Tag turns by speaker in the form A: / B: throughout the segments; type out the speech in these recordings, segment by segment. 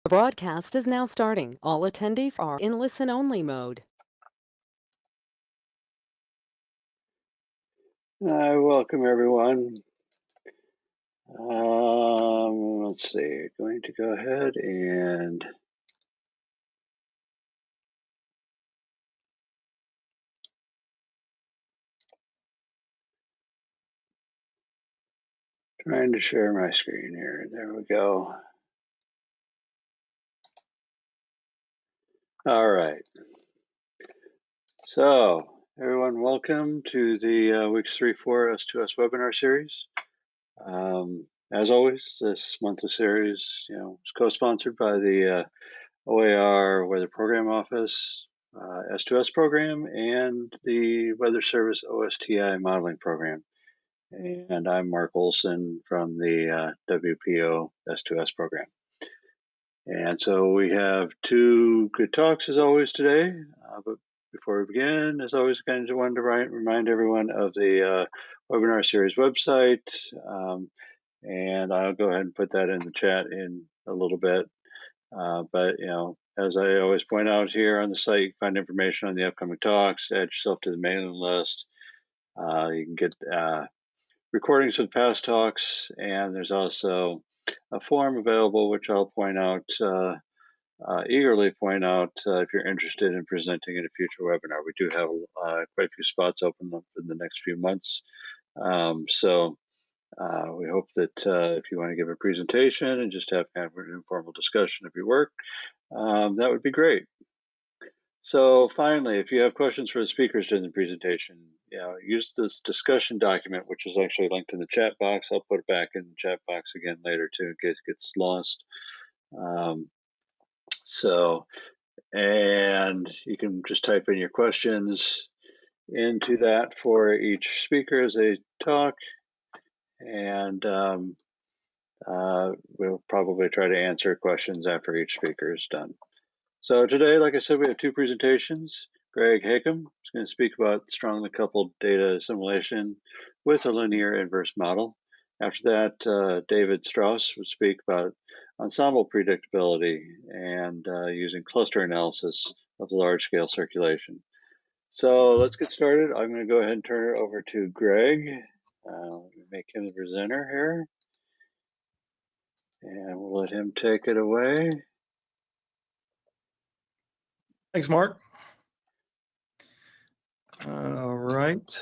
A: The broadcast is now starting. All attendees are in listen-only mode.
B: I welcome everyone. Let's see, going to go ahead and trying to share my screen here. There we go. All right. So everyone, welcome to the Weeks 3-4 S2S webinar series. As always, this monthly series, is co-sponsored by the OAR Weather Program Office, S2S program, and the Weather Service OSTI modeling program. And I'm Mark Olson from the WPO S2S program. And so we have two good talks as always today. But before we begin, as always, I kind of wanted to remind everyone of the webinar series website. And I'll go ahead and put that in the chat in a little bit. But as I always point out here on the site, you can find information on the upcoming talks, add yourself to the mailing list. You can get recordings of past talks, and there's also a form available, which I'll point out, eagerly point out if you're interested in presenting in a future webinar. We do have quite a few spots open up in the next few months. So we hope that if you want to give a presentation and just have kind of an informal discussion of your work, that would be great. So finally, if you have questions for the speakers during the presentation, use this discussion document, which is actually linked in the chat box. I'll put it back in the chat box again later too, in case it gets lost. And you can just type in your questions into that for each speaker as they talk. And we'll probably try to answer questions after each speaker is done. So today, like I said, we have two presentations. Greg Hakim is going to speak about strongly coupled data assimilation with a linear inverse model. After that, David Straus would speak about ensemble predictability and using cluster analysis of the large-scale circulation. So let's get started. I'm going to go ahead and turn it over to Greg. Let me make him the presenter here. And we'll let him take it away.
C: Thanks, Mark. All right.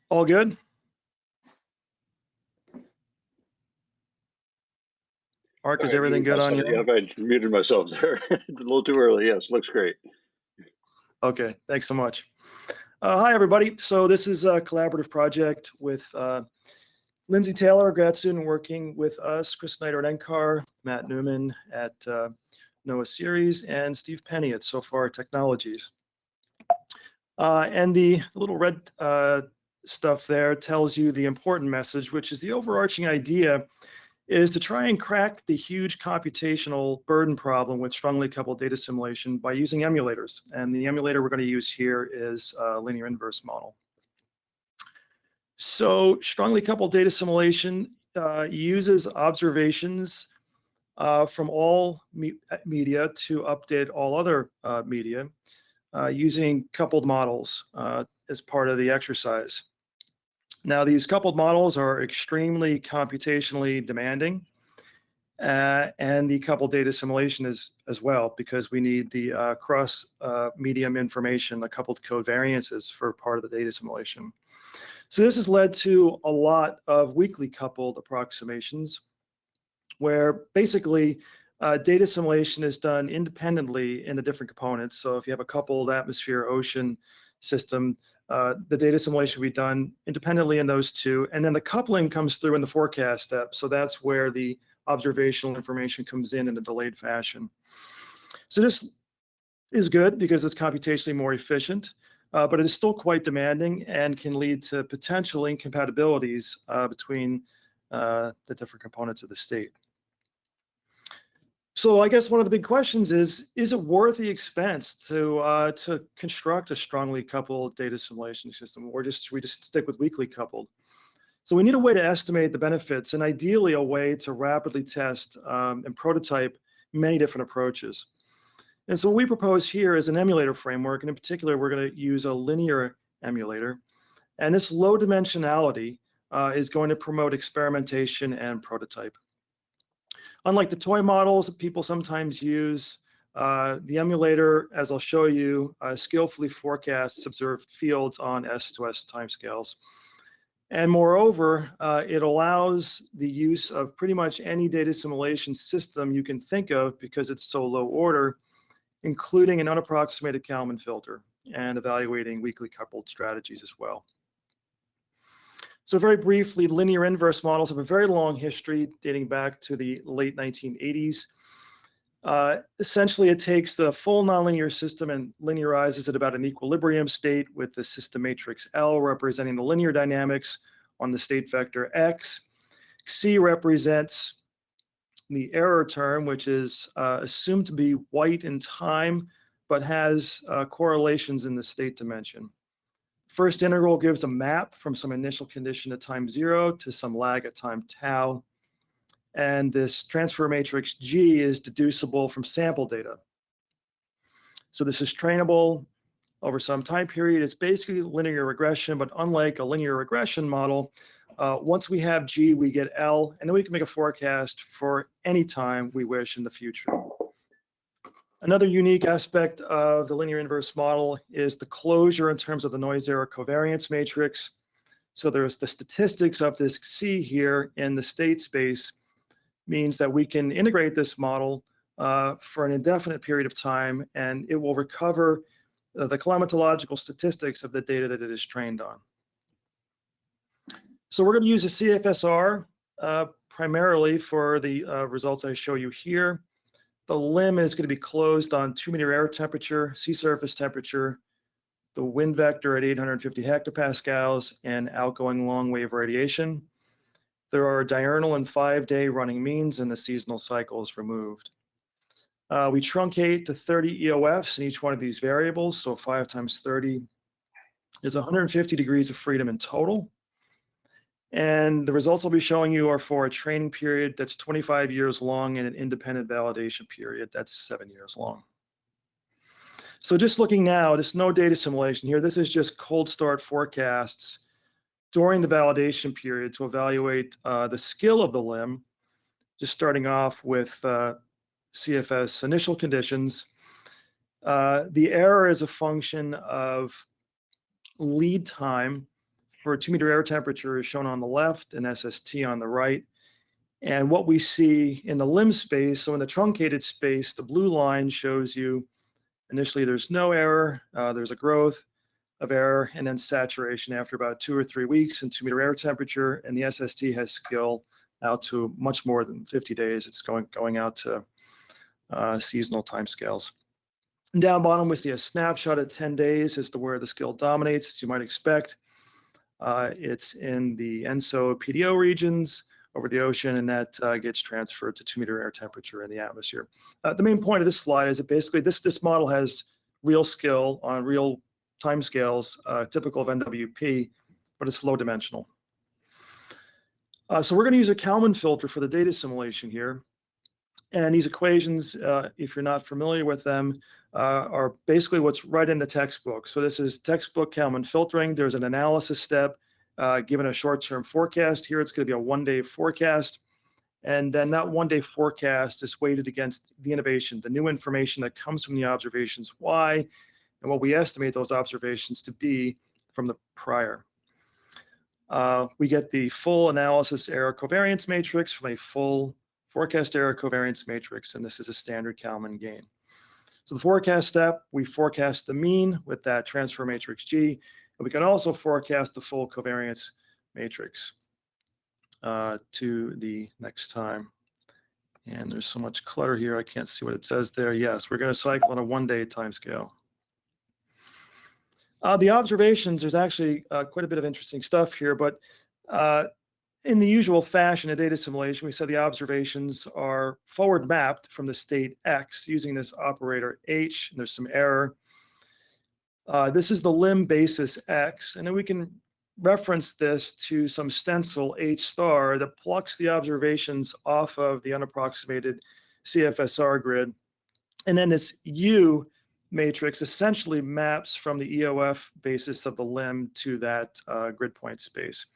C: All good? Mark, is everything good on you?
B: Yeah, I muted myself there. A little too early. Yes, looks great.
C: Okay, thanks so much. Hi, everybody. So this is a collaborative project with Lindsay Taylor, a grad student working with us, Chris Snyder at NCAR, Matt Newman at NOAA Series, and Steve Penny at SOFAR Technologies. And the little red stuff there tells you the important message, which is the overarching idea is to try and crack the huge computational burden problem with strongly coupled data assimilation by using emulators. And the emulator we're going to use here is a linear inverse model. So strongly coupled data assimilation uses observations from all media to update all other media using coupled models as part of the exercise. Now, these coupled models are extremely computationally demanding, and the coupled data assimilation is as well, because we need the cross-medium information, the coupled covariances for part of the data assimilation. So this has led to a lot of weakly coupled approximations, where basically data assimilation is done independently in the different components. So if you have a coupled atmosphere-ocean system, the data assimilation will be done independently in those two, and then the coupling comes through in the forecast step. So that's where the observational information comes in a delayed fashion. So this is good because it's computationally more efficient, but it is still quite demanding and can lead to potential incompatibilities between the different components of the state. So I guess one of the big questions is it worth the expense to construct a strongly coupled data assimilation system, or should we just stick with weakly coupled? So we need a way to estimate the benefits, and ideally a way to rapidly test and prototype many different approaches. And so what we propose here is an emulator framework, and in particular, we're going to use a linear emulator. And this low dimensionality is going to promote experimentation and prototype. Unlike the toy models that people sometimes use, the emulator, as I'll show you, skillfully forecasts observed fields on S2S timescales. And moreover, it allows the use of pretty much any data assimilation system you can think of because it's so low order, including an unapproximated Kalman filter and evaluating weakly coupled strategies as well. So very briefly, linear inverse models have a very long history dating back to the late 1980s. Essentially, it takes the full nonlinear system and linearizes it about an equilibrium state with the system matrix L representing the linear dynamics on the state vector X. C represents the error term, which is assumed to be white in time, but has correlations in the state dimension. First integral gives a map from some initial condition at time 0 to some lag at time tau. And this transfer matrix G is deducible from sample data. So this is trainable over some time period. It's basically linear regression, but unlike a linear regression model, once we have G, we get L, and then we can make a forecast for any time we wish in the future. Another unique aspect of the linear inverse model is the closure in terms of the noise error covariance matrix. So there's the statistics of this C here in the state space means that we can integrate this model for an indefinite period of time, and it will recover the climatological statistics of the data that it is trained on. So we're going to use a CFSR primarily for the results I show you here. The limb is going to be closed on 2-meter air temperature, sea surface temperature, the wind vector at 850 hectopascals, and outgoing long wave radiation. There are diurnal and 5-day running means, and the seasonal cycle is removed. We truncate to 30 EOFs in each one of these variables, so 5 times 30 is 150 degrees of freedom in total. And the results I'll be showing you are for a training period that's 25 years long and an independent validation period that's 7 years long. So just looking now, there's no data simulation here. This is just cold start forecasts during the validation period to evaluate the skill of the limb, just starting off with Cfs Initial Conditions. The error is a function of lead time for a 2-meter air temperature is shown on the left and SST on the right. And what we see in the limb space, so in the truncated space, the blue line shows you initially there's no error, there's a growth of error, and then saturation after about 2 or 3 weeks in 2-meter air temperature, and the SST has skill out to much more than 50 days. It's going out to seasonal timescales. And down bottom, we see a snapshot at 10 days as to where the skill dominates, as you might expect. It's in the ENSO PDO regions over the ocean, and that gets transferred to 2-meter air temperature in the atmosphere. The main point of this slide is that basically this model has real skill on real timescales, typical of NWP, but it's low dimensional. So we're going to use a Kalman filter for the data simulation here. And these equations, if you're not familiar with them, are basically what's right in the textbook. So this is textbook Kalman filtering. There's an analysis step given a short-term forecast. Here it's going to be a 1-day forecast. And then that 1-day forecast is weighted against the innovation, the new information that comes from the observations Y, and what we estimate those observations to be from the prior. We get the full analysis error covariance matrix from a full forecast error covariance matrix, and this is a standard Kalman gain. So the forecast step, we forecast the mean with that transfer matrix G, and we can also forecast the full covariance matrix to the next time. And there's so much clutter here, I can't see what it says there. Yes, we're going to cycle on a 1-day time scale. The observations, there's actually quite a bit of interesting stuff here, but in the usual fashion of data simulation, we said the observations are forward mapped from the state X using this operator H, and there's some error. This is the limb basis X, and then we can referenced this to some stencil H star that plucks the observations off of the unapproximated CFSR grid. And then this U matrix essentially maps from the EOF basis of the limb to that grid point space.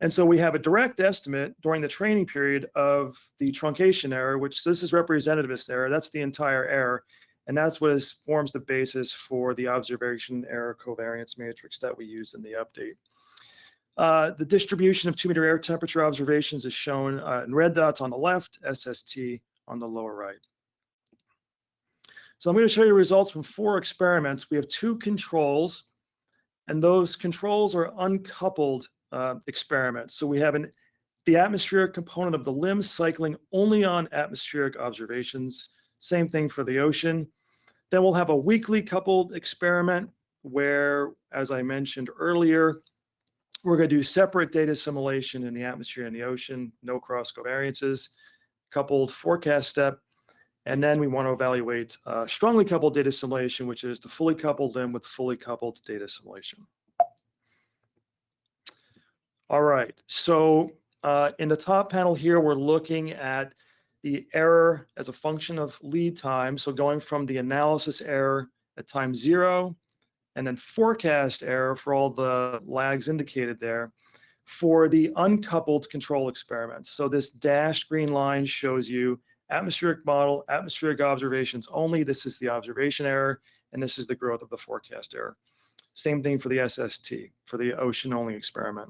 C: And so we have a direct estimate during the training period of the truncation error, which this is representativist error. That's the entire error. And that's what forms the basis for the observation error covariance matrix that we use in the update. The distribution of 2-meter air temperature observations is shown in red dots on the left, SST on the lower right. So I'm going to show you results from 4 experiments. We have 2 controls, and those controls are uncoupled experiments. So we have the atmospheric component of the limb cycling only on atmospheric observations. Same thing for the ocean. Then we'll have a weakly coupled experiment where, as I mentioned earlier, we're going to do separate data assimilation in the atmosphere and the ocean, no cross covariances, coupled forecast step. And then we want to evaluate strongly coupled data assimilation, which is the fully coupled limb with fully coupled data assimilation. All right, so in the top panel here, we're looking at the error as a function of lead time. So going from the analysis error at time 0, and then forecast error for all the lags indicated there for the uncoupled control experiments. So this dashed green line shows you atmospheric model, atmospheric observations only. This is the observation error, and this is the growth of the forecast error. Same thing for the SST, for the ocean only experiment.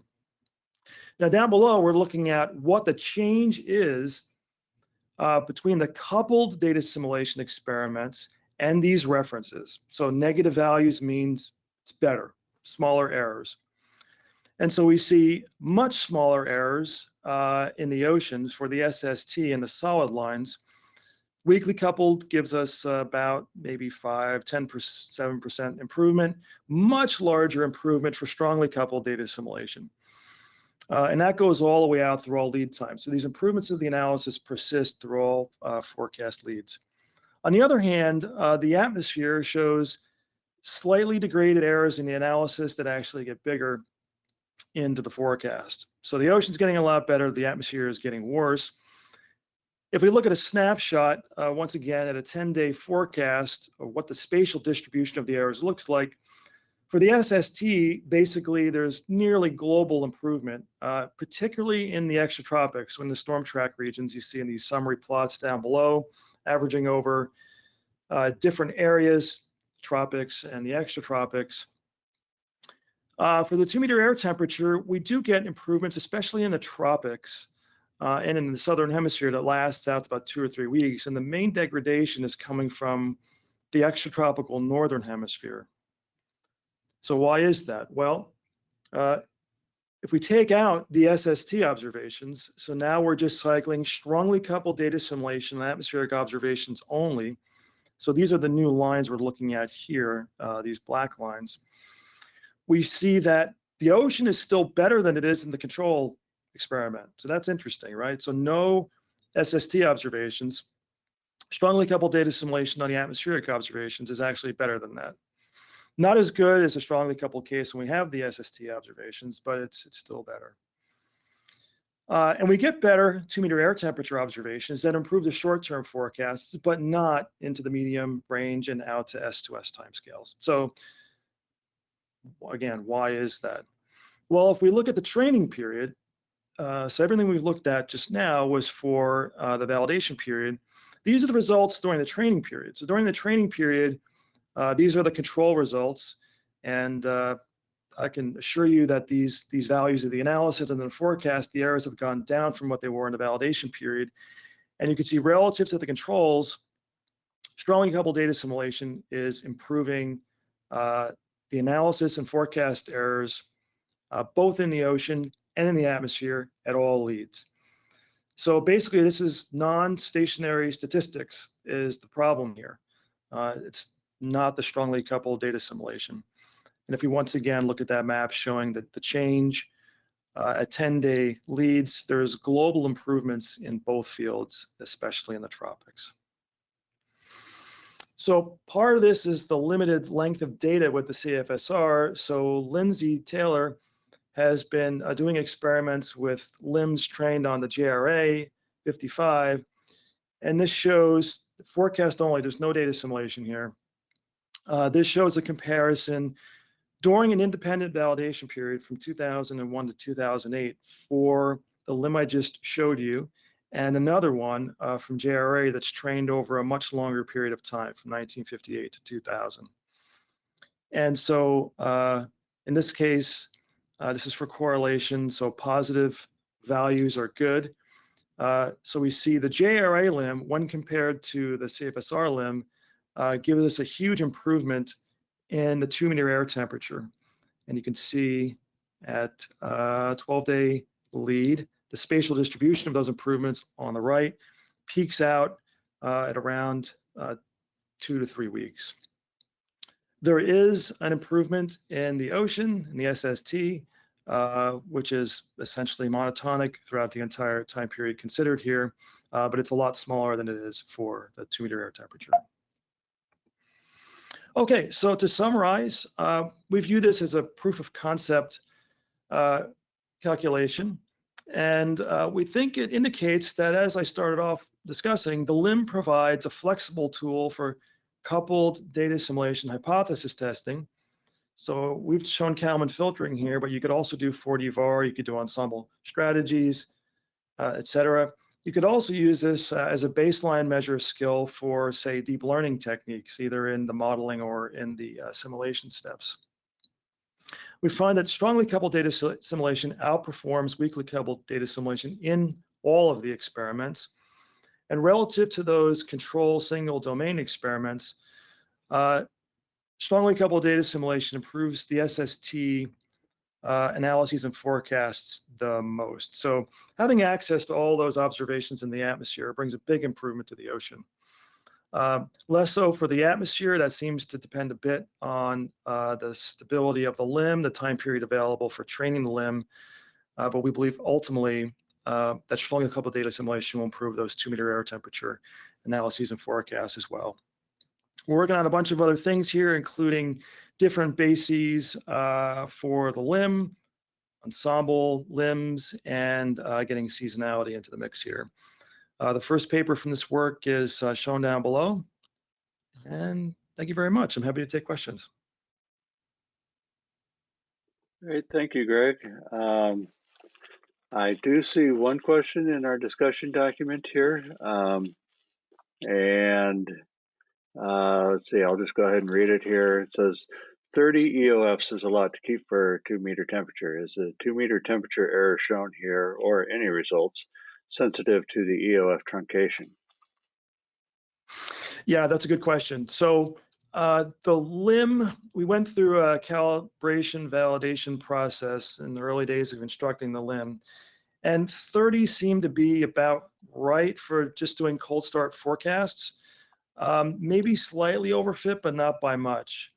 C: Now down below, we're looking at what the change is between the coupled data assimilation experiments and these references. So negative values means it's better, smaller errors. And so we see much smaller errors in the oceans for the SST and the solid lines. Weakly coupled gives us about maybe 5, 10%, 7% improvement, much larger improvement for strongly coupled data assimilation. And that goes all the way out through all lead time. So these improvements of the analysis persist through all forecast leads. On the other hand, the atmosphere shows slightly degraded errors in the analysis that actually get bigger into the forecast. So the ocean's getting a lot better, the atmosphere is getting worse. If we look at a snapshot, once again, at a 10-day forecast of what the spatial distribution of the errors looks like, for the SST, basically there's nearly global improvement, particularly in the extratropics. So in the storm track regions, you see in these summary plots down below, averaging over different areas, tropics and the extratropics. For the 2-meter air temperature, we do get improvements, especially in the tropics and in the southern hemisphere that lasts out about 2 or 3 weeks. And the main degradation is coming from the extratropical northern hemisphere. So why is that? Well, if we take out the SST observations, so now we're just cycling strongly coupled data assimilation and atmospheric observations only. So these are the new lines we're looking at here, these black lines. We see that the ocean is still better than it is in the control experiment. So that's interesting, right? So no SST observations. Strongly coupled data assimilation on the atmospheric observations is actually better than that. Not as good as a strongly coupled case when we have the SST observations, but it's still better. And we get better 2-meter air temperature observations that improve the short-term forecasts, but not into the medium range and out to S2S timescales. So again, why is that? Well, if we look at the training period, so everything we've looked at just now was for the validation period. These are the results during the training period. So during the training period, these are the control results, and I can assure you that these values of the analysis and the forecast, the errors have gone down from what they were in the validation period. And you can see relative to the controls, strongly coupled data assimilation is improving the analysis and forecast errors, both in the ocean and in the atmosphere at all leads. So basically, this is non-stationary statistics is the problem here. It's not the strongly coupled data assimilation. And if we once again look at that map showing that the change at 10-day leads, there's global improvements in both fields, especially in the tropics. So part of this is the limited length of data with the CFSR. So Lindsay Taylor has been doing experiments with limbs trained on the JRA 55, and this shows forecast only. There's no data assimilation here. This shows a comparison during an independent validation period from 2001 to 2008 for the limb I just showed you, and another one from JRA that's trained over a much longer period of time, from 1958 to 2000. And so in this case, this is for correlation, so positive values are good. So we see the JRA limb, when compared to the CFSR limb, gives us a huge improvement in the 2-meter air temperature. And you can see at 12-day lead, the spatial distribution of those improvements on the right peaks out at around 2 to 3 weeks. There is an improvement in the ocean, in the SST, which is essentially monotonic throughout the entire time period considered here, but it's a lot smaller than it is for the 2-meter air temperature. Okay, so to summarize, we view this as a proof of concept calculation, and we think it indicates that, as I started off discussing, the limb provides a flexible tool for coupled data assimilation hypothesis testing. So we've shown Kalman filtering here, but you could also do 4D VAR, you could do ensemble strategies, etc. You could also use this as a baseline measure of skill for, say, deep learning techniques, either in the modeling or in the simulation steps. We find that strongly coupled data assimilation outperforms weakly coupled data assimilation in all of the experiments. And relative to those control single domain experiments, strongly coupled data assimilation improves the SST analyses and forecasts the most. So having access to all those observations in the atmosphere brings a big improvement to the ocean. Less so for the atmosphere. That seems to depend a bit on the stability of the limb, the time period available for training the limb, but we believe ultimately that strongly coupled data assimilation will improve those 2-meter air temperature analyses and forecasts as well. We're working on a bunch of other things here, including different bases for the limb, ensemble limbs, and getting seasonality into the mix here. The first paper from this work is shown down below. And thank you very much. I'm happy to take questions.
B: Great, thank you, Greg. I do see one question in our discussion document here. Let's see, I'll just go ahead and read it here. It says, 30 EOFs is a lot to keep for 2-meter temperature. Is the 2-meter temperature error shown here, or any results, sensitive to the EOF truncation?
C: Yeah, that's a good question. So the limb, we went through a calibration validation process in the early days of instructing the limb, and 30 seemed to be about right for just doing cold start forecasts. Maybe slightly overfit, but not by much.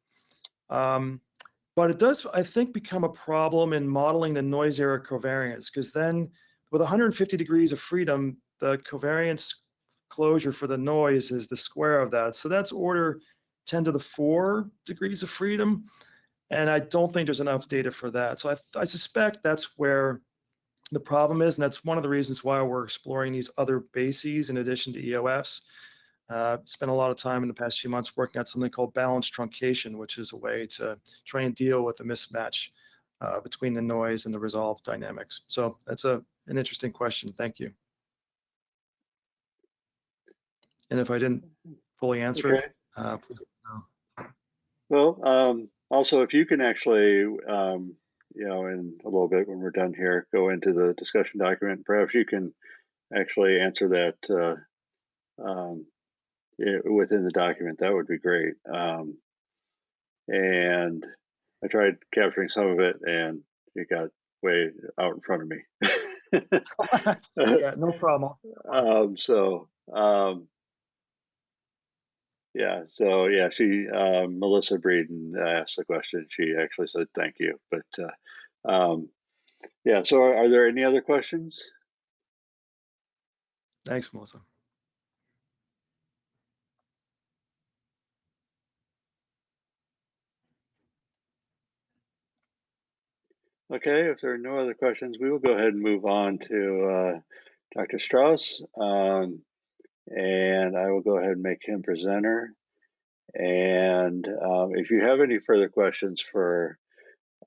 C: But it does, I think, become a problem in modeling the noise error covariance, because then with 150 degrees of freedom, the covariance closure for the noise is the square of that. So that's order 10 to the 4 degrees of freedom. And I don't think there's enough data for that. So I suspect that's where the problem is. And that's one of the reasons why we're exploring these other bases in addition to EOFs. Spent a lot of time in the past few months working on something called balanced truncation, which is a way to try and deal with the mismatch between the noise and the resolved dynamics. So that's an interesting question. Thank you. And if I didn't fully answer it, please let me know.
B: Well, also, if you can actually, in a little bit when we're done here, go into the discussion document, perhaps you can actually answer that within the document, that would be great. And I tried capturing some of it, and it got way out in front of me.
C: Yeah, no problem.
B: She, Melissa Breeden asked the question. She actually said thank you. But so are there any other questions?
C: Thanks, Melissa.
B: Okay, if there are no other questions, we will go ahead and move on to Dr. Straus, and I will go ahead and make him presenter. And if you have any further questions for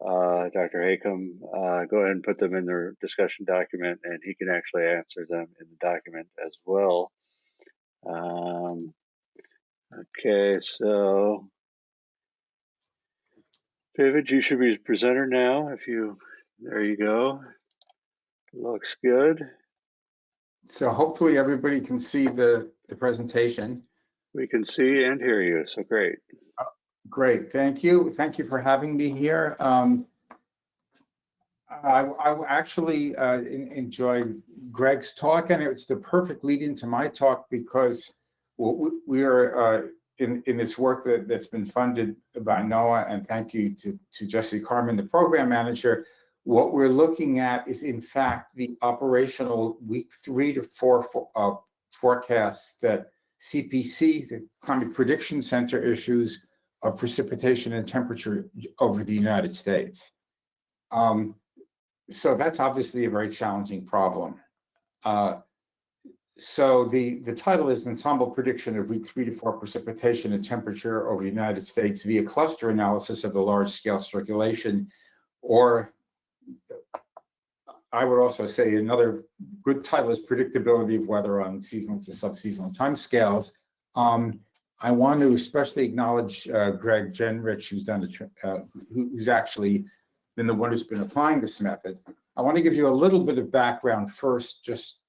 B: Dr. Hakim, go ahead and put them in the discussion document, and he can actually answer them in the document as well. Okay, so David, you should be the presenter now. There you go. Looks good.
D: So hopefully everybody can see the presentation.
B: We can see and hear you, so great.
D: Great, thank you. Thank you for having me here. I actually enjoyed Greg's talk, and it's the perfect lead into my talk because we are in this work that's been funded by NOAA, and thank you to Jesse Carmen, the program manager. What we're looking at is, in fact, the operational week 3 to 4 forecasts that CPC, the Climate Prediction Center, issues of precipitation and temperature over the United States. So that's obviously a very challenging problem. So the title is Ensemble Prediction of Week 3 to 4 Precipitation and Temperature over the United States via Cluster Analysis of the Large-Scale Circulation, or I would also say another good title is Predictability of Weather on Seasonal to Subseasonal Timescales. I want to especially acknowledge Greg Jenrich, who's actually been the one who's been applying this method. I want to give you a little bit of background first. Just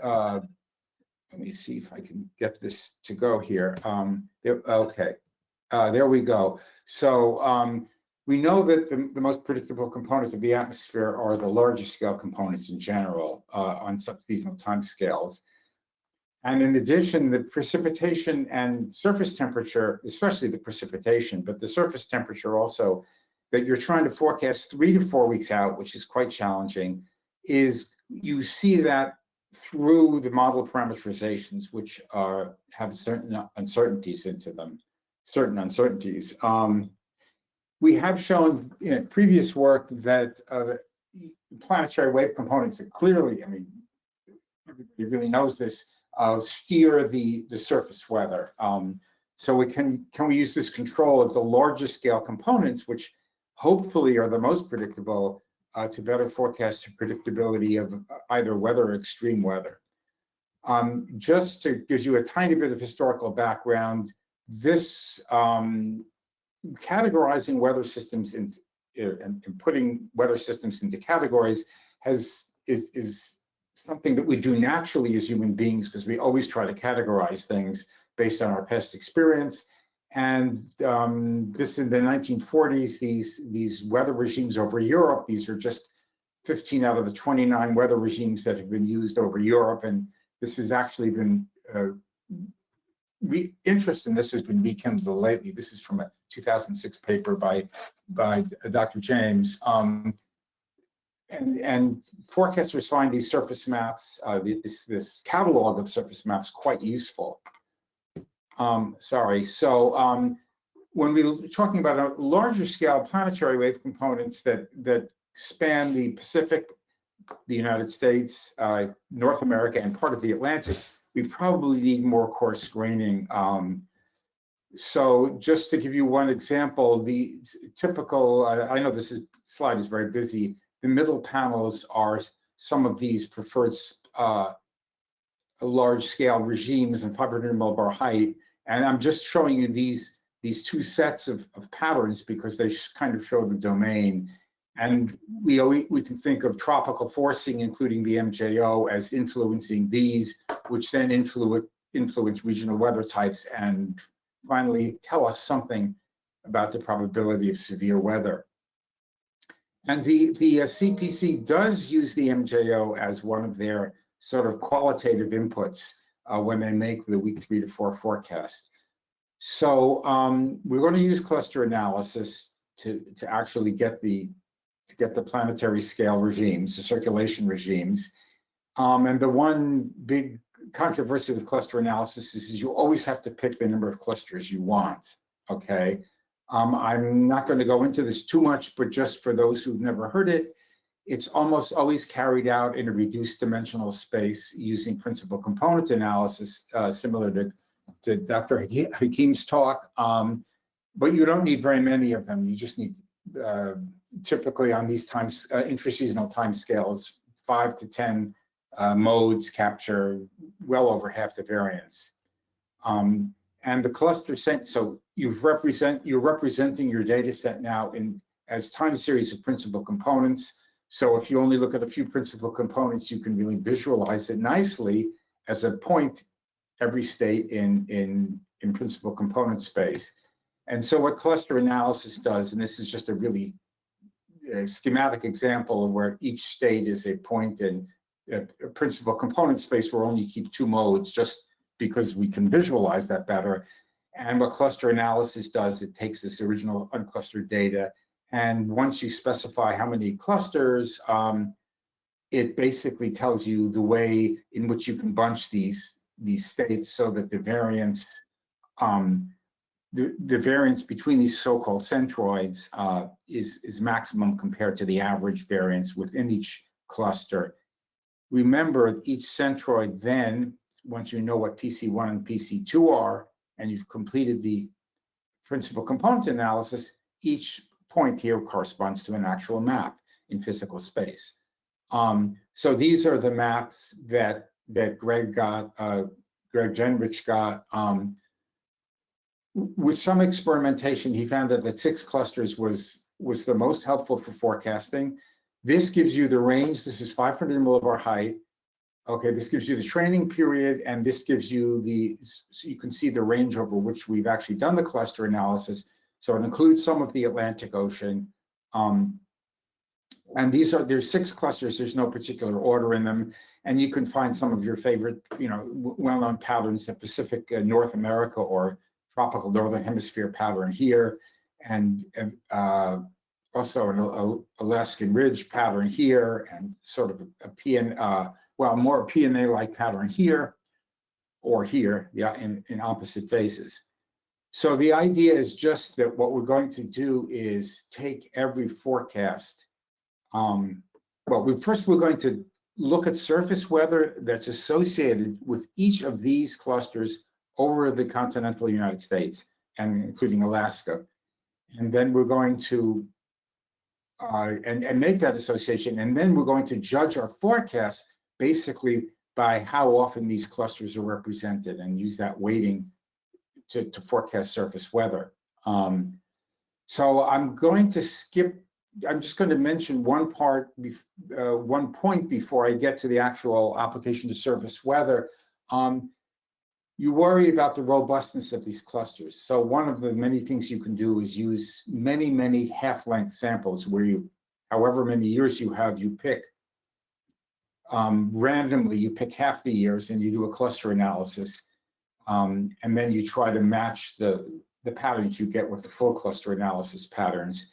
D: let me see if I can get this to go here. Okay, there we go. So we know that the most predictable components of the atmosphere are the largest scale components in general on subseasonal timescales. And in addition, the precipitation and surface temperature, especially the precipitation, but the surface temperature also, that you're trying to forecast 3 to 4 weeks out, which is quite challenging, is you see that through the model parameterizations, which have certain uncertainties into them, we have shown in previous work that planetary wave components that clearly, I mean, everybody really knows this, steer the surface weather. So can we use this control of the largest scale components, which hopefully are the most predictable, to better forecast the predictability of either weather or extreme weather. Just to give you a tiny bit of historical background, this categorizing weather systems and putting weather systems into categories is something that we do naturally as human beings, because we always try to categorize things based on our past experience. And this in the 1940s, these weather regimes over Europe, these are just 15 out of the 29 weather regimes that have been used over Europe. And this has actually been, interest in this has been rekindled lately. This is from a 2006 paper by Dr. James. And forecasters find these surface maps, this catalog of surface maps, quite useful. So when we're talking about a larger scale planetary wave components that span the Pacific, the United States, North America, and part of the Atlantic, we probably need more coarse graining. So just to give you one example, the typical, I know this slide is very busy. The middle panels are some of these preferred large scale regimes and 500 millbar height. And I'm just showing you these two sets of patterns because they kind of show the domain. And we can think of tropical forcing, including the MJO, as influencing these, which then influence regional weather types and finally tell us something about the probability of severe weather. And the CPC does use the MJO as one of their sort of qualitative inputs when they make the week 3 to 4 forecast. So we're going to use cluster analysis to actually get the planetary scale regimes, the circulation regimes. And the one big controversy with cluster analysis is you always have to pick the number of clusters you want, okay? I'm not going to go into this too much, but just for those who've never heard it, it's almost always carried out in a reduced dimensional space using principal component analysis, similar to Dr. Hakim's talk. But you don't need very many of them. You just need, typically on these times, intraseasonal time scales, 5 to 10 modes capture well over half the variance. And the cluster set, so you're representing your data set now as time series of principal components. So if you only look at a few principal components, you can really visualize it nicely as a point every state in principal component space. And so what cluster analysis does, and this is just a really schematic example of where each state is a point in a principal component space where only keep 2 modes, just because we can visualize that better. And what cluster analysis does, it takes this original unclustered data, and once you specify how many clusters, it basically tells you the way in which you can bunch these states so that the variance, the variance between these so-called centroids is maximum compared to the average variance within each cluster. Remember, each centroid then, once you know what PC1 and PC2 are, and you've completed the principal component analysis, each point here corresponds to an actual map in physical space. So these are the maps that Greg Genrich got. With some experimentation, he found that 6 clusters was the most helpful for forecasting. This gives you the range. This is 500 millibar height. Okay, this gives you the training period, and this gives you so you can see the range over which we've actually done the cluster analysis. So it includes some of the Atlantic Ocean. And there's 6 clusters. There's no particular order in them. And you can find some of your favorite, well-known patterns, the Pacific North America or tropical Northern Hemisphere pattern here, and also an Alaskan Ridge pattern here, and sort of more PNA-like pattern here, or here, yeah, in opposite phases. So the idea is just that what we're going to do is take every forecast. First we're going to look at surface weather that's associated with each of these clusters over the continental United States, and including Alaska. And then we're going to and make that association, and then we're going to judge our forecast basically by how often these clusters are represented, and use that weighting to forecast surface weather. So I'm going to skip. I'm just going to mention one point before I get to the actual application to surface weather. You worry about the robustness of these clusters. So one of the many things you can do is use many half-length samples where you, however many years you have, you pick randomly, you pick half the years and you do a cluster analysis. And then you try to match the patterns you get with the full cluster analysis patterns.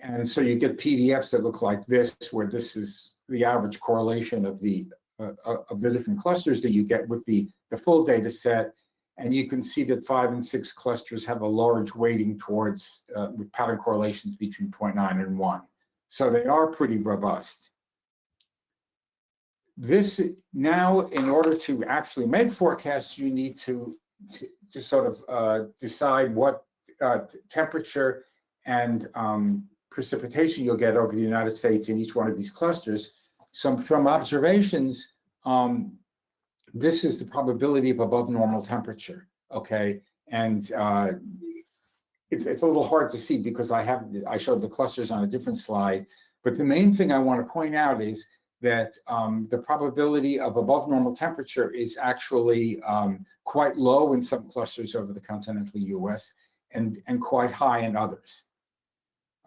D: And so you get PDFs that look like this, where this is the average correlation of the different clusters that you get with the full data set. And you can see that 5 and 6 clusters have a large weighting towards with pattern correlations between 0.9 and 1. So they are pretty robust. This now, in order to actually make forecasts, you need to sort of decide what temperature and precipitation you'll get over the United States in each one of these clusters. So from observations, this is the probability of above normal temperature, okay? And it's a little hard to see because I showed the clusters on a different slide, but the main thing I want to point out is that the probability of above normal temperature is actually quite low in some clusters over the continental US and quite high in others.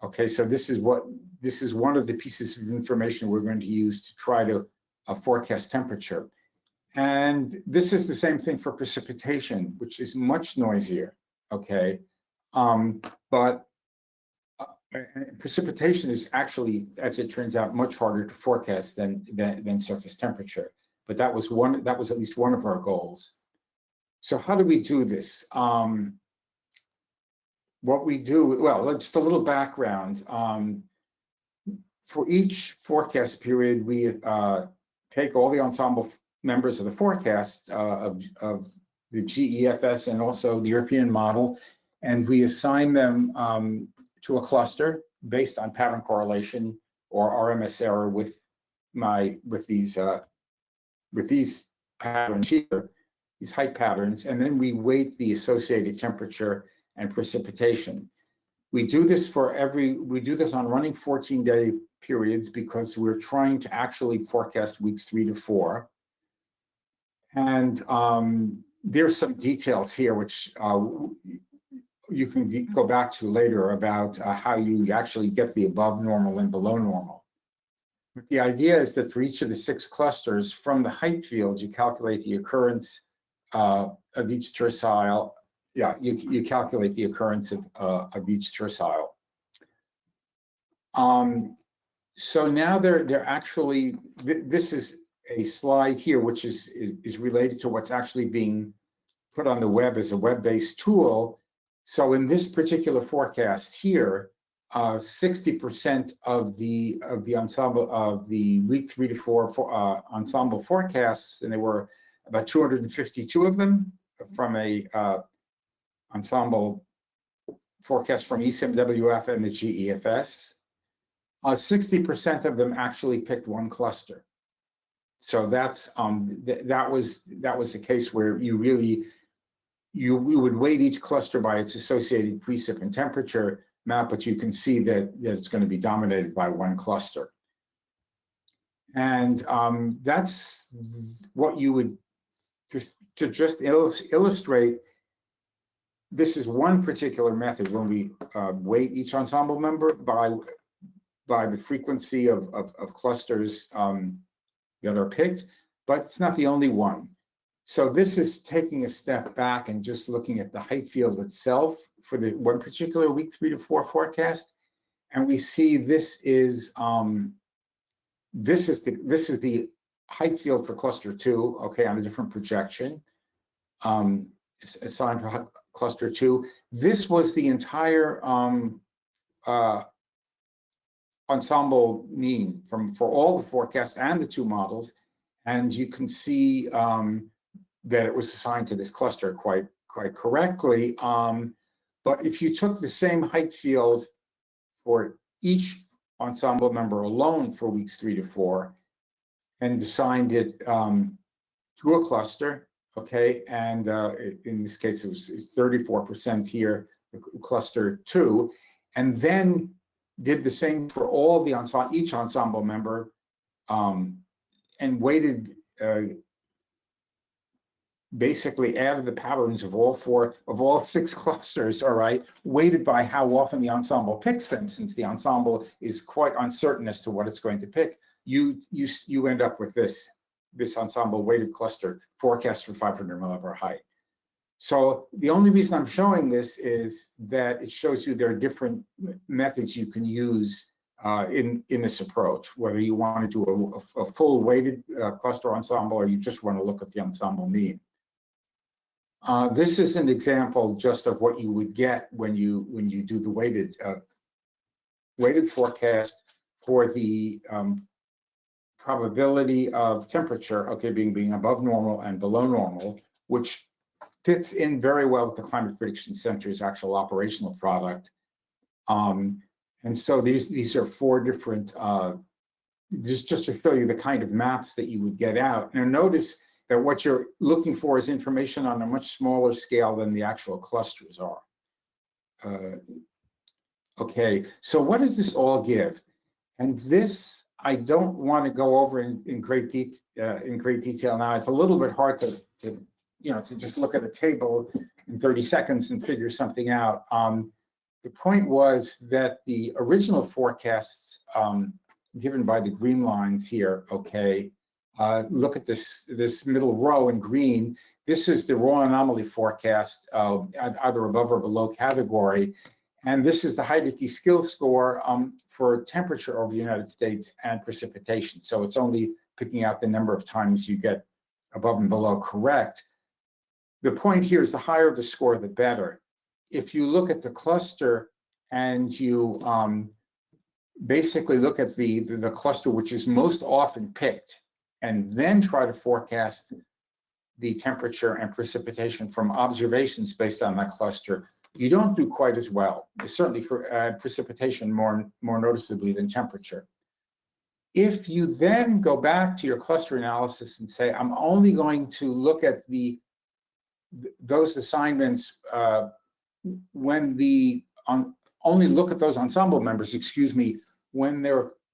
D: Okay, so this is one of the pieces of information we're going to use to try to forecast temperature. And this is the same thing for precipitation, which is much noisier, okay? But precipitation is actually, as it turns out, much harder to forecast than surface temperature. But that was at least one of our goals. So how do we do this? what we do, well, just a little background. For each forecast period, we take all the ensemble members of the forecast of the GEFS and also the European model, and we assign them to a cluster based on pattern correlation or RMS error with these patterns here, these height patterns, and then we weight the associated temperature and precipitation. We do this on running 14-day periods because we're trying to actually forecast weeks 3 to 4. And there's some details here which you can go back to later about how you actually get the above normal and below normal. But the idea is that for each of the 6 clusters, from the height field, you calculate the occurrence of each tercile. Yeah, you calculate the occurrence of each tercile. So now they're actually, this is a slide here which is related to what's actually being put on the web as a web-based tool. So in this particular forecast here, 60% of the ensemble of the week 3 to 4 ensemble forecasts, and there were about 252 of them from a ensemble forecast from ECMWF and the GEFS. 60% of them actually picked one cluster. So that's that was the case where you would weight each cluster by its associated precip and temperature map, but you can see that it's going to be dominated by one cluster. And that's what you would just illustrate. This is one particular method when we weight each ensemble member by the frequency of clusters that are picked, but it's not the only one. So this is taking a step back and just looking at the height field itself for the one particular week 3 to 4 forecast, and we see this is the height field for cluster 2, okay, on a different projection, assigned for cluster 2. This was the entire ensemble mean for all the forecasts and the 2 models, and you can see that it was assigned to this cluster quite correctly. But if you took the same height field for each ensemble member alone for weeks 3 to 4 and assigned it to a cluster, okay, and in this case it was 34% here, cluster 2, and then did the same for all the each ensemble member and weighted, basically added the patterns of all 6 clusters, all right, weighted by how often the ensemble picks them, since the ensemble is quite uncertain as to what it's going to pick. You end up with this ensemble weighted cluster forecast for 500 millibar height. So the only reason I'm showing this is that it shows you there are different methods you can use in this approach, whether you want to do a full weighted cluster ensemble or you just want to look at the ensemble mean. This is an example just of what you would get when you do the weighted forecast for the probability of temperature, okay, being above normal and below normal, which fits in very well with the Climate Prediction Center's actual operational product. And so these are 4 different, just to show you the kind of maps that you would get out. Now notice that what you're looking for is information on a much smaller scale than the actual clusters are. Okay, so what does this all give? And this, I don't want to go over in great detail now. It's a little bit hard to just look at a table in 30 seconds and figure something out. The point was that the original forecasts given by the green lines here, okay, look at this middle row in green. This is the raw anomaly forecast, either above or below category. And this is the Heidecke skill score for temperature over the United States and precipitation. So it's only picking out the number of times you get above and below correct. The point here is the higher the score, the better. if you look at the cluster and you basically look at the cluster which is most often picked, and then try to forecast the temperature and precipitation from observations based on that cluster, you don't do quite as well, certainly for precipitation more noticeably than temperature. If you then go back to your cluster analysis and say, I'm only going to look at those assignments only look at those ensemble members, excuse me, when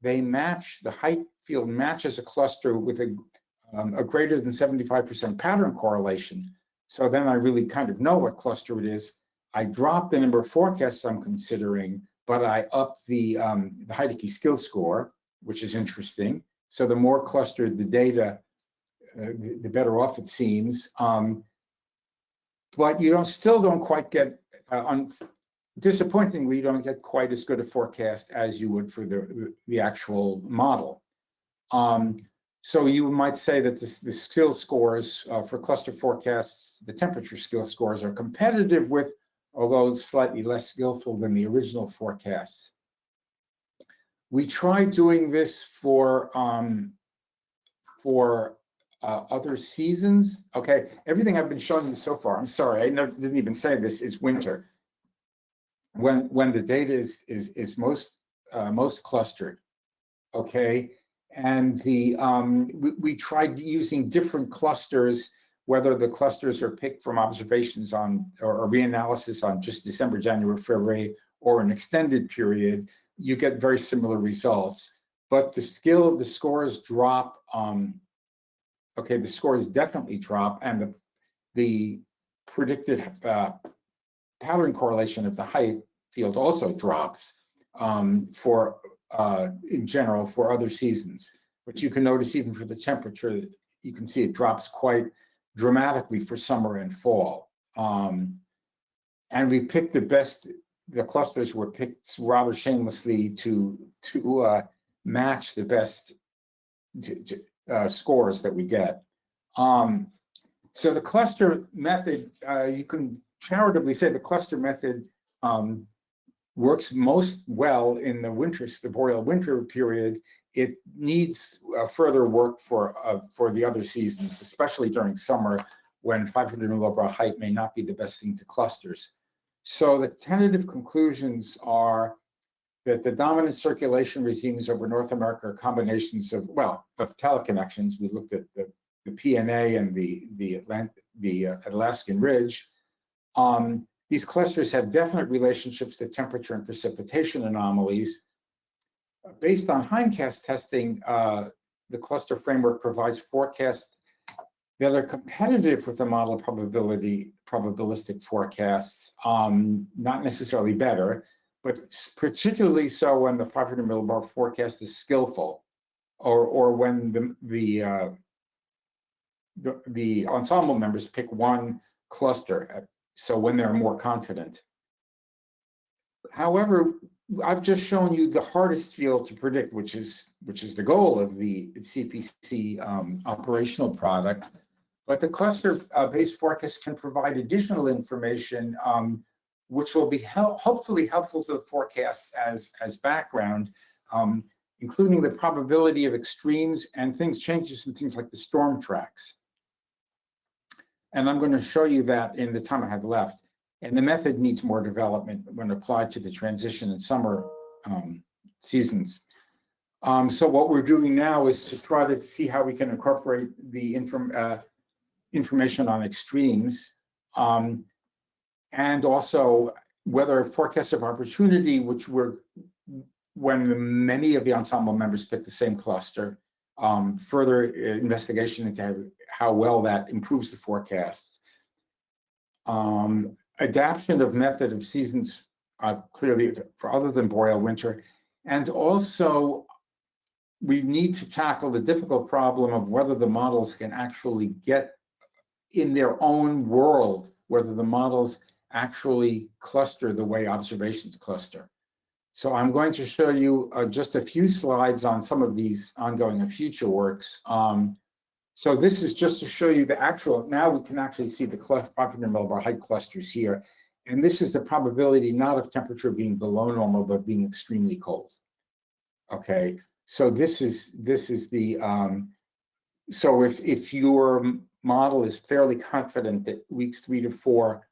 D: they match, the height field matches a cluster with a greater than 75% pattern correlation. So then I really kind of know what cluster it is. I drop the number of forecasts I'm considering, but I up the Heidecke skill score, which is interesting. So the more clustered the data, the better off it seems. But you still don't quite get, disappointingly, you don't get quite as good a forecast as you would for the actual model. So you might say that the skill scores for cluster forecasts, the temperature skill scores are competitive with, although slightly less skillful than the original forecasts. We tried doing this for other seasons. Okay, everything I've been showing you so far, I'm sorry, I didn't even say this, is winter. When the data is most clustered, okay? And we tried using different clusters, whether the clusters are picked from observations on or reanalysis on just December, January, February, or an extended period, you get very similar results. But the scores drop. Okay, the scores definitely drop, and the predicted pattern correlation of the height field also drops in general for other seasons. But you can notice even for the temperature, you can see it drops quite dramatically for summer and fall. And we picked the clusters were picked rather shamelessly to match the best scores that we get. So the cluster method, you can charitably say the cluster method works most well in the boreal winter period. It needs further work for the other seasons, especially during summer when 500 millibrar height may not be the best thing to clusters. So the tentative conclusions are that the dominant circulation regimes over North America are combinations of teleconnections. We looked at the PNA and the Alaskan Ridge. These clusters have definite relationships to temperature and precipitation anomalies. Based on hindcast testing, the cluster framework provides forecasts that are competitive with the model probabilistic forecasts, not necessarily better, but particularly so when the 500 millibar forecast is skillful, or when the ensemble members pick one cluster, so when they're more confident. However, I've just shown you the hardest field to predict, which is the goal of the CPC operational product. But the cluster-based forecast can provide additional information, which will be hopefully helpful to the forecasts as background, including the probability of extremes and changes in things like the storm tracks. And I'm going to show you that in the time I have left. And the method needs more development when applied to the transition and summer seasons. So what we're doing now is to try to see how we can incorporate the information on extremes, and also whether forecasts of opportunity, which were when many of the ensemble members pick the same cluster, further investigation into how well that improves the forecasts. Adaptation of method of seasons clearly for other than boreal winter, and also we need to tackle the difficult problem of whether the models can actually get in their own world, whether the models actually cluster the way observations cluster. So I'm going to show you just a few slides on some of these ongoing and future works. So this is just to show you the actual, now we can actually see the 500 millibar height clusters here. And this is the probability not of temperature being below normal, but being extremely cold. Okay, so this is the, so if your model is fairly confident that weeks 3 to 4,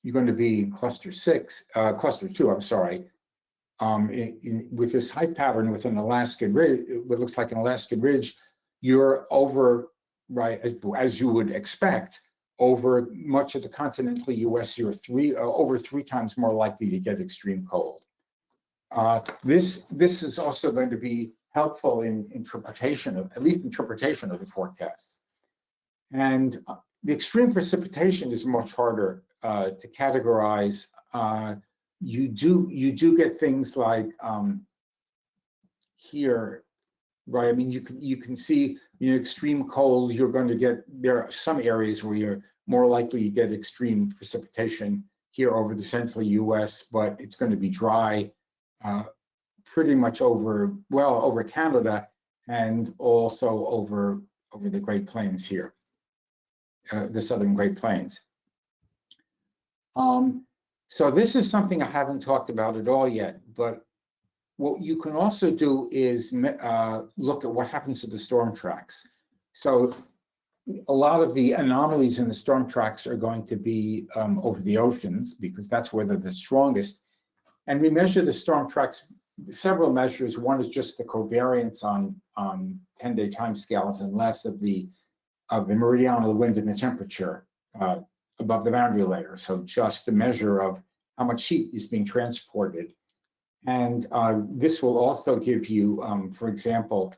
D: you're going to be in cluster 2, I'm sorry, with this height pattern with an Alaskan ridge, what looks like an Alaskan ridge, you're over, right, as you would expect, over much of the continental US, you're over 3 times more likely to get extreme cold. This is also going to be helpful in interpretation of, at least interpretation of the forecasts. And the extreme precipitation is much harder to categorize. You do get things like here, right? I mean, you can see, you know, extreme cold. You're going to get, there are some areas where you're more likely to get extreme precipitation here over the central U.S., but it's going to be dry pretty much over Canada and also over the Great Plains here, the Southern Great Plains. So this is something I haven't talked about at all yet, but what you can also do is look at what happens to the storm tracks. So a lot of the anomalies in the storm tracks are going to be over the oceans, because that's where they're the strongest. And we measure the storm tracks, several measures. One is just the covariance on 10-day timescales, and less of the meridional wind and the temperature above the boundary layer. So just the measure of how much heat is being transported. And this will also give you, for example,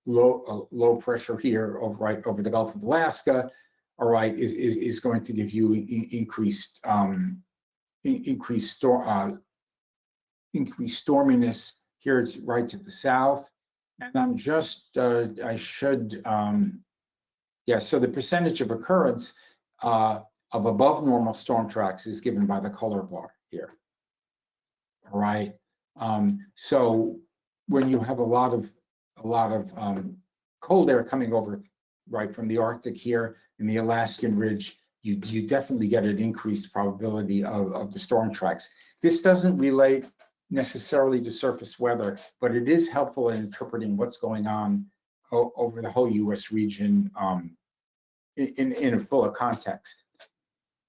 D: low pressure here over the Gulf of Alaska, all right, is going to give you increased storminess here right to the south. And I'm just, yeah, so the percentage of occurrence of above normal storm tracks is given by the color bar here. All right. So when you have a lot of cold air coming over right from the Arctic here in the Alaskan ridge, you definitely get an increased probability of the storm tracks. This doesn't relate necessarily to surface weather, but it is helpful in interpreting what's going on over the whole U.S. region in a fuller context.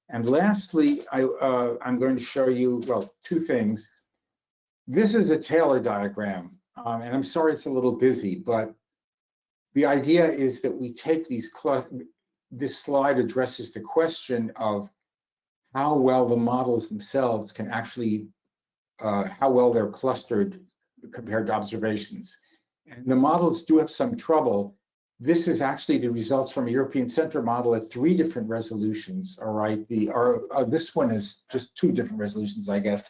D: And lastly, I'm going to show you, well, 2 things. This is a Taylor diagram, and I'm sorry it's a little busy, but the idea is that we take this slide addresses the question of how well the models themselves can actually, how well they're clustered compared to observations. And the models do have some trouble. This is actually the results from a European Center model at 3 different resolutions, all right? This one is just 2 different resolutions, I guess.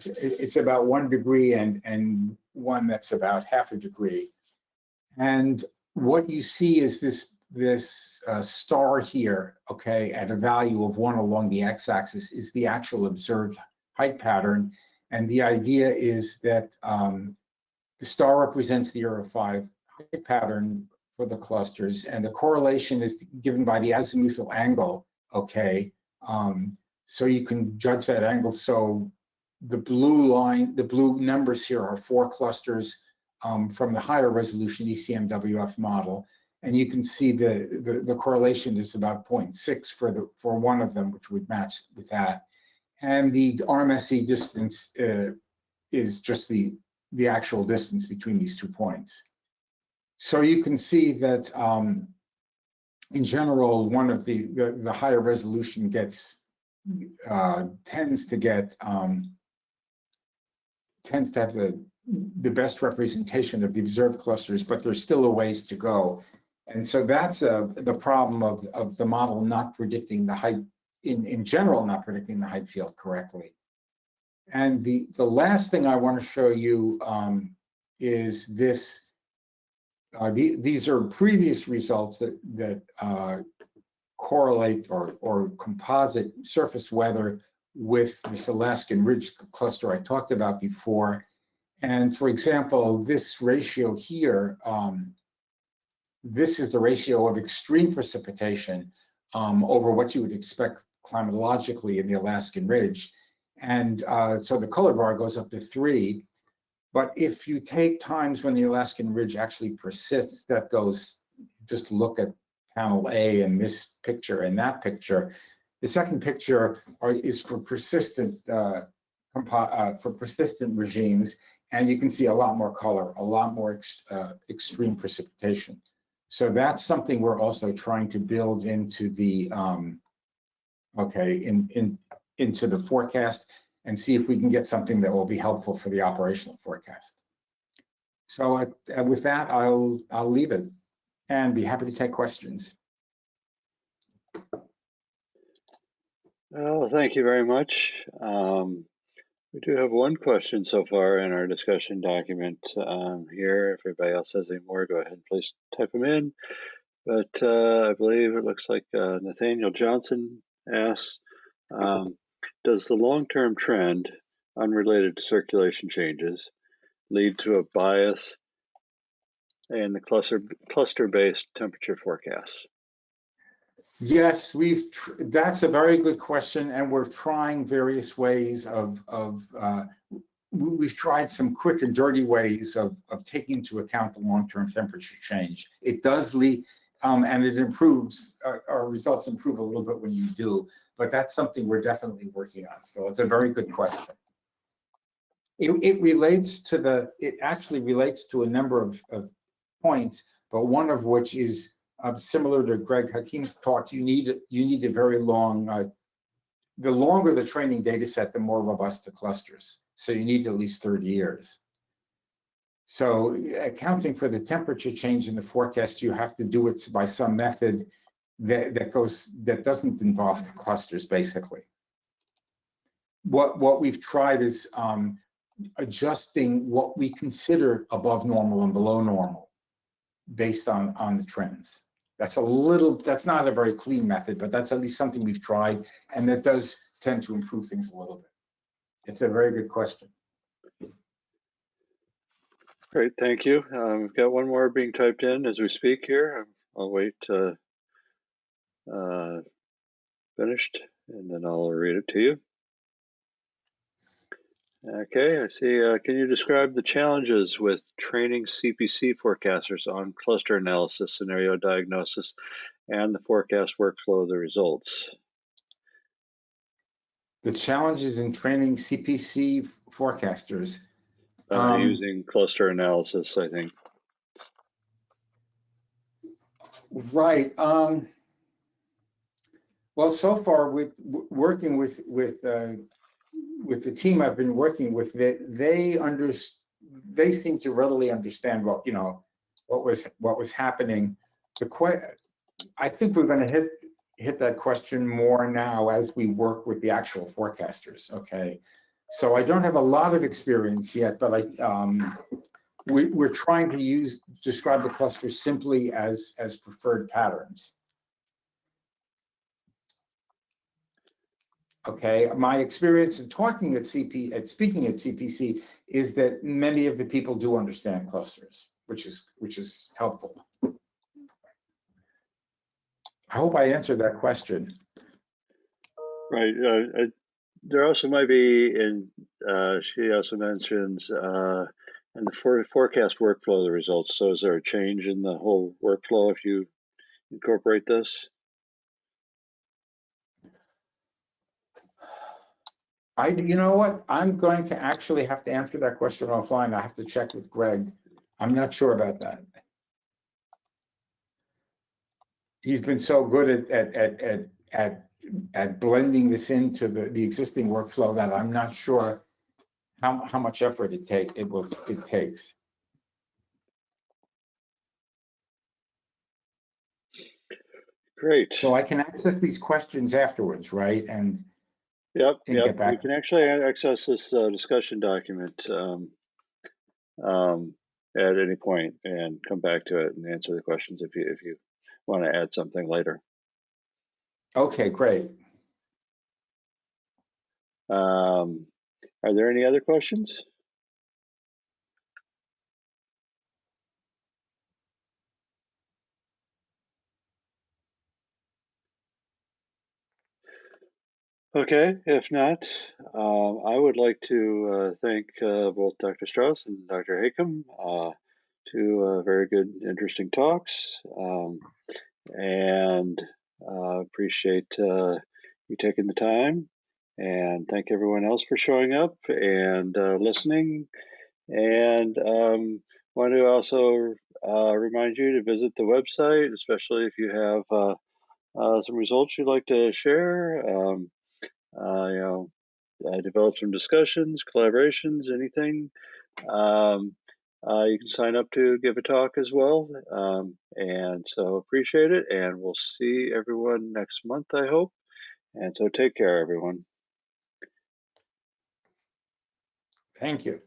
D: It's about 1 degree and one that's about ½ a degree. And what you see is this star here, okay, at a value of 1 along the x-axis is the actual observed height pattern. And the idea is that the star represents the era 5 height pattern for the clusters, and the correlation is given by the azimuthal angle, okay? So you can judge that angle. So the blue line, the blue numbers here are 4 clusters from the higher resolution ECMWF model. And you can see the correlation is about 0.6 for one of them, which would match with that. And the RMSE distance is just the actual distance between these 2 points. So you can see that in general, one of the higher resolution tends to have the best representation of the observed clusters, but there's still a ways to go. And so that's the problem of the model not predicting the height, in general, not predicting the height field correctly. And the last thing I want to show you is this. These are previous results that correlate or composite surface weather with this Alaskan ridge cluster I talked about before. And for example, this ratio here, this is the ratio of extreme precipitation over what you would expect climatologically in the Alaskan Ridge. And so the color bar goes up to 3. But if you take times when the Alaskan Ridge actually persists, that goes, just look at panel A and this picture and that picture. The second picture is for persistent regimes, and you can see a lot more color, a lot more extreme precipitation. So that's something we're also trying to build into the into the forecast, and see if we can get something that will be helpful for the operational forecast. So with that, I'll leave it and be happy to take questions.
B: Well, thank you very much. We do have one question so far in our discussion document here. If everybody else has any more, go ahead and please type them in. But I believe it looks like Nathaniel Johnson asks, does the long-term trend unrelated to circulation changes lead to a bias in the cluster-based temperature forecasts?
D: Yes, that's a very good question, and we're trying various ways we've tried some quick and dirty ways of taking into account the long-term temperature change. It does lead, and it improves, our results improve a little bit when you do, but that's something we're definitely working on. So it's a very good question. It actually relates to a number of points, but one of which is similar to Greg Hakim's talk. You need a very long, the longer the training data set, the more robust the clusters. So you need at least 30 years. So accounting for the temperature change in the forecast, you have to do it by some method that doesn't involve the clusters, basically. What we've tried is adjusting what we consider above normal and below normal based on the trends. That's not a very clean method, but that's at least something we've tried, and that does tend to improve things a little bit. It's a very good question.
B: Great, thank you. We've got one more being typed in as we speak here. I'll wait to finished, and then I'll read it to you. Okay, I see. Can you describe the challenges with training CPC forecasters on cluster analysis, scenario diagnosis, and the forecast workflow of the results?
D: The challenges in training CPC forecasters.
B: Using cluster analysis, I think.
D: Right. Well, so far, working with the team I've been working with, they seem to readily understand what was happening. I think we're going to hit that question more now as we work with the actual forecasters. Okay, so I don't have a lot of experience yet, but we're trying to describe the clusters simply as preferred patterns. Okay, my experience in speaking at CPC is that many of the people do understand clusters, which is helpful. I hope I answered that question.
B: Right. There also might be, she also mentions, in the forecast workflow of the results. So is there a change in the whole workflow if you incorporate this?
D: You know what? I'm going to actually have to answer that question offline. I have to check with Greg. I'm not sure about that. He's been so good at blending this into the existing workflow that I'm not sure how much effort it takes.
B: Great.
D: So I can access these questions afterwards, right? And
B: Yep.
D: Get back.
B: You can actually access this discussion document at any point and come back to it and answer the questions if you want to add something later.
D: Okay, great.
B: Are there any other questions? Okay, if not, I would like to thank both Dr. Straus and Dr. Hakim, two very good, interesting talks, and appreciate you taking the time, and thank everyone else for showing up and listening, and want to also remind you to visit the website, especially if you have some results you'd like to share. You know, develop some discussions, collaborations, anything. Um, you can sign up to give a talk as well. And so appreciate it. And we'll see everyone next month, I hope. And so take care, everyone.
D: Thank you.